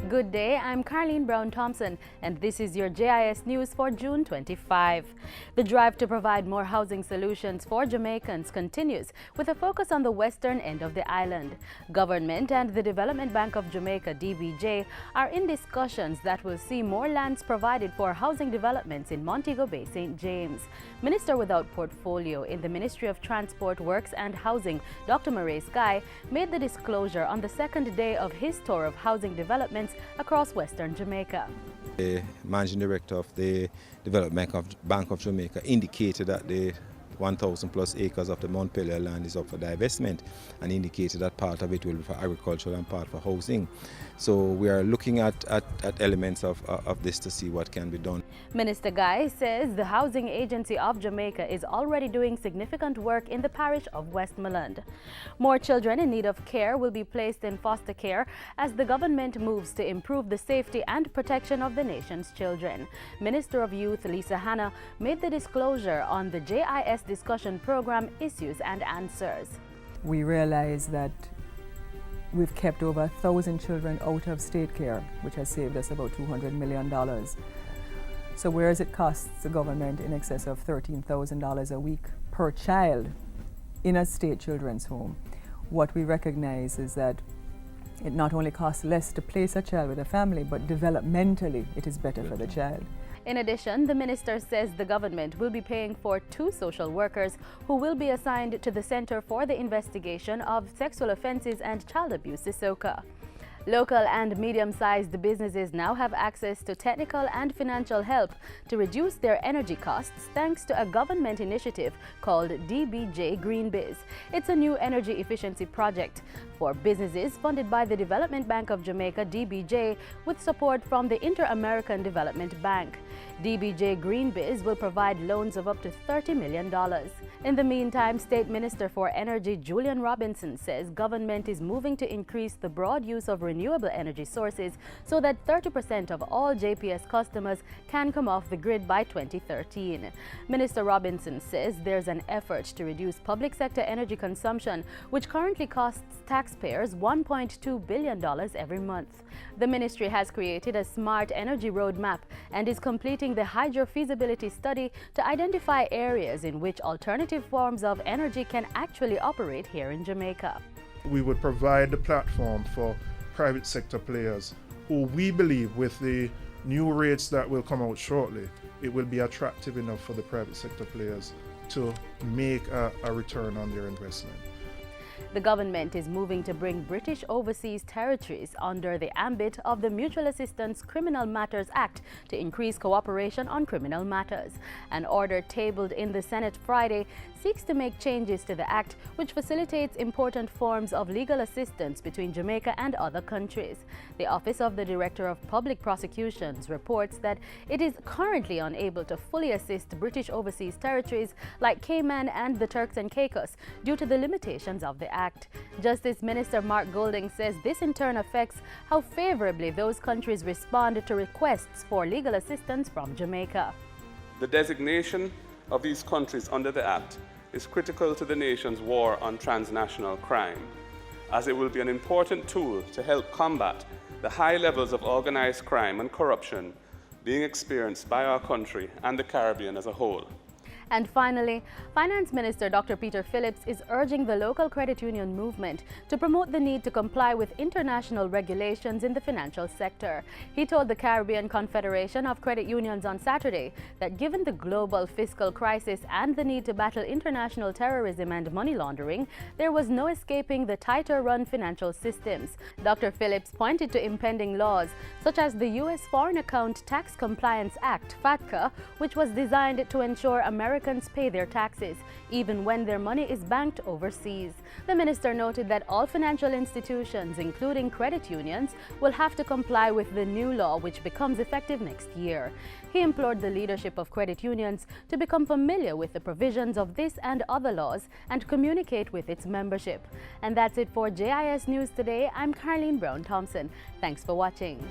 Good day, I'm Carleen Brown-Thompson, and this is your JIS News for June 25. The drive to provide more housing solutions for Jamaicans continues, with a focus on the western end of the island. Government and the Development Bank of Jamaica, DBJ, are in discussions that will see more lands provided for housing developments in Montego Bay, St. James. Minister without portfolio in the Ministry of Transport, Works and Housing, Dr. Murray Sky, made the disclosure on the second day of his tour of housing developments across western Jamaica. The managing director of the Development Bank of Jamaica indicated that the 1,000 plus acres of the Montpelier land is up for divestment, and indicated that part of it will be for agriculture and part for housing. So we are looking at elements of this to see what can be done. Minister Guy says the Housing Agency of Jamaica is already doing significant work in the parish of Westmoreland. More children in need of care will be placed in foster care as the government moves to improve the safety and protection of the nation's children. Minister of Youth Lisa Hanna made the disclosure on the JIS discussion program Issues and Answers. We realize that we've kept over 1,000 children out of state care, which has saved us about $200 million. So whereas it costs the government in excess of $13,000 a week per child in a state children's home, what we recognize is that it not only costs less to place a child with a family, but developmentally it is better for the child. In addition, the minister says the government will be paying for 2 social workers who will be assigned to the Center for the Investigation of Sexual Offences and Child Abuse, SISOCA. Local and medium-sized businesses now have access to technical and financial help to reduce their energy costs thanks to a government initiative called DBJ Green Biz. It's a new energy efficiency project for businesses funded by the Development Bank of Jamaica, DBJ, with support from the Inter-American Development Bank. DBJ Green Biz will provide loans of up to $30 million. In the meantime, State Minister for Energy Julian Robinson says government is moving to increase the broad use of renewable energy sources so that 30% of all JPS customers can come off the grid by 2013. Minister Robinson says there's an effort to reduce public sector energy consumption, which currently costs taxpayers $1.2 billion every month. The ministry has created a smart energy roadmap and is completing the hydro feasibility study to identify areas in which alternative forms of energy can actually operate here in Jamaica. We would provide the platform for private sector players who we believe, with the new rates that will come out shortly, it will be attractive enough for the private sector players to make a return on their investment. The government is moving to bring British Overseas Territories under the ambit of the Mutual Assistance Criminal Matters Act to increase cooperation on criminal matters. An order tabled in the Senate Friday seeks to make changes to the act, which facilitates important forms of legal assistance between Jamaica and other countries. The Office of the Director of Public Prosecutions reports that it is currently unable to fully assist British Overseas Territories like Cayman and the Turks and Caicos due to the limitations of the act. Justice Minister Mark Golding says this in turn affects how favorably those countries respond to requests for legal assistance from Jamaica. The designation of these countries under the Act is critical to the nation's war on transnational crime, as it will be an important tool to help combat the high levels of organized crime and corruption being experienced by our country and the Caribbean as a whole. And finally, Finance Minister Dr. Peter Phillips is urging the local credit union movement to promote the need to comply with international regulations in the financial sector. He told the Caribbean Confederation of Credit Unions on Saturday that given the global fiscal crisis and the need to battle international terrorism and money laundering, there was no escaping the tighter-run financial systems. Dr. Phillips pointed to impending laws such as the U.S. Foreign Account Tax Compliance Act, FATCA, which was designed to ensure Americans pay their taxes, even when their money is banked overseas. The minister noted that all financial institutions, including credit unions, will have to comply with the new law, which becomes effective next year. He implored the leadership of credit unions to become familiar with the provisions of this and other laws and communicate with its membership. And that's it for JIS News today. I'm Carleen Brown-Thompson. Thanks for watching.